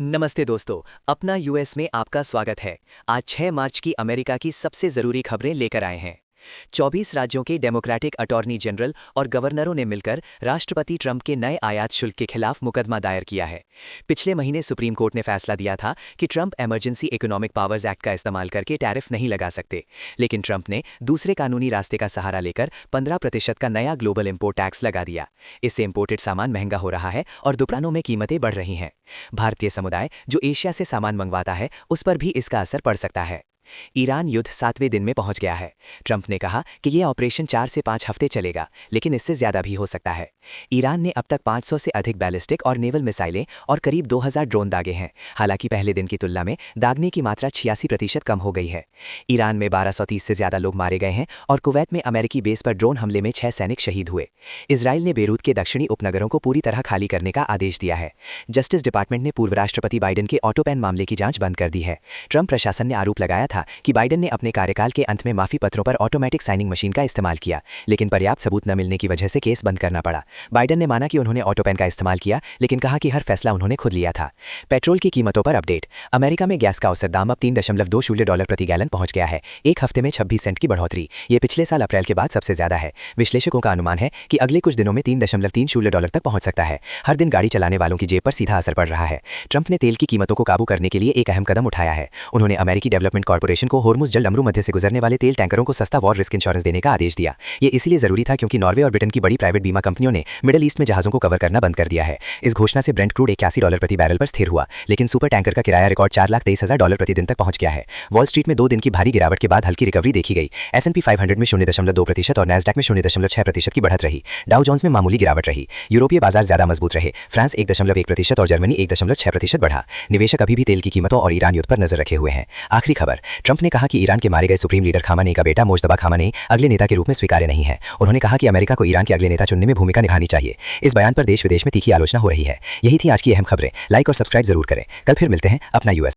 नमस्ते दोस्तों, अपना यूएस में आपका स्वागत है। आज 6 मार्च की अमेरिका की सबसे जरूरी खबरें लेकर आए हैं। 24 राज्यों के डेमोक्रेटिक अटॉर्नी जनरल और गवर्नरों ने मिलकर राष्ट्रपति ट्रंप के नए आयात शुल्क के खिलाफ मुकदमा दायर किया है। पिछले महीने सुप्रीम कोर्ट ने फैसला दिया था कि Trump emergency economic powers act का इस्तेमाल करके टैरिफ नहीं लगा सकते, लेकिन ट्रंप ने दूसरे कानूनी रास्ते का सहारा लेकर 15% का नया ग्लोबल इंपोर्ट टैक्स लगा दिया। इससे इंपोर्टेड सामान महंगा हो रहा है और दुकानों में कीमतें बढ़ रही हैं। भारतीय समुदाय जो एशिया से सामान मंगवाता है, उस पर भी इसका असर पड़ सकता है। ईरान युद्ध 7वें दिन में पहुंच गया है। ट्रंप ने कहा कि यह ऑपरेशन 4 से 5 हफ्ते चलेगा, लेकिन इससे ज्यादा भी हो सकता है। ईरान ने अब तक 500 से अधिक बैलिस्टिक और नेवल मिसाइलें और करीब 2000 ड्रोन दागे हैं। हालांकि पहले दिन की तुलना में दागने की मात्रा 86% कम हो गई है। ईरान में 1230 से ज्यादा लोग मारे गए हैं और कुवैत में अमेरिकी बेस पर ड्रोन हमले में 6 सैनिक शहीद हुए। इसराइल ने बेरूत के दक्षिणी उपनगरों को पूरी तरह खाली करने का आदेश दिया है। जस्टिस डिपार्टमेंट ने पूर्व राष्ट्रपति बाइडेन के ऑटो पेन मामले की जांच बंद कर दी है। ट्रंप प्रशासन ने आरोप लगाया था कि बाइडेन ने अपने कार्यकाल के अंत में माफी पत्रों पर ऑटोमेटिक साइनिंग मशीन का इस्तेमाल किया, लेकिन पर्याप्त सबूत न मिलने की वजह से केस बंद करना पड़ा। बाइडेन ने माना कि उन्होंने ऑटो पेन का इस्तेमाल किया, लेकिन कहा कि हर फैसला उन्होंने खुद लिया था। पेट्रोल की कीमतों पर अपडेट। अमेरिका में गैस का औसत दाम अब $3.20 प्रति गैलन पहुंच गया है। एक हफ्ते में 26 सेंट की बढ़ोतरी। ये पिछले साल अप्रैल के बाद सबसे ज्यादा है। विश्लेषकों का अनुमान है कि अगले कुछ दिनों में $3.30 तक पहुंच सकता है। हर दिन गाड़ी चलाने वालों की जेब पर सीधा असर पड़ रहा है। ट्रंप ने तेल की कीमतों को काबू करने के लिए एक अहम कदम उठाया है। उन्होंने अमेरिकी डेवलपमेंट कॉर्पोरेशन को होर्मुज जल अमरू मध्य से गुजरने वाले तेल टैंकरों को सस्ता वॉर रिस्क इंश्योरेंस देने का आदेश दिया। ये इसलिए जरूरी था क्योंकि नॉर्वे और ब्रिटेन की बड़ी प्राइवेट बीमा कंपनियों ने मिडिल ईस्ट में जहाजों को कवर करना बंद कर दिया है। इस घोषणा से ब्रेंट क्रूड $81 प्रति बैरल पर स्थिर हुआ, लेकिन सुपर टैंकर का किराया रिकॉर्ड $4,23,000 प्रति दिन तक पहुंच गया है। वॉल स्ट्रीट में 2 दिन की भारी गिरावट के बाद हल्की रिकवरी देखी गई। S&P 500 में 0.2% और नैस्डैक में 0.6% की बढ़त रही। डाउ जोन्स में मामूली गिरावट रही। यूरोपीय बाजार ज्यादा मजबूत रहे। फ्रांस 1.1% और जर्मनी 1.6% बढ़ा। निवेशक अभी भी तेल की कीमतों और ईरान युद्ध पर नजर रखे हुए हैं। आखिरी खबर। ट्रंप ने कहा कि ईरान के मारे गए सुप्रीम लीडर खामेनेई का बेटा मोज्तबा खामेनेई अगले नेता के रूप में स्वीकार्य नहीं है। उन्होंने कहा कि अमेरिका को ईरान के अगले नेता चुनने में भूमिका निभानी चाहिए। इस बयान पर देश विदेश में तीखी आलोचना हो रही है। यही थी आज की अहम खबरें। लाइक और सब्सक्राइब जरूर करें। कल फिर मिलते हैं। अपना यूएस।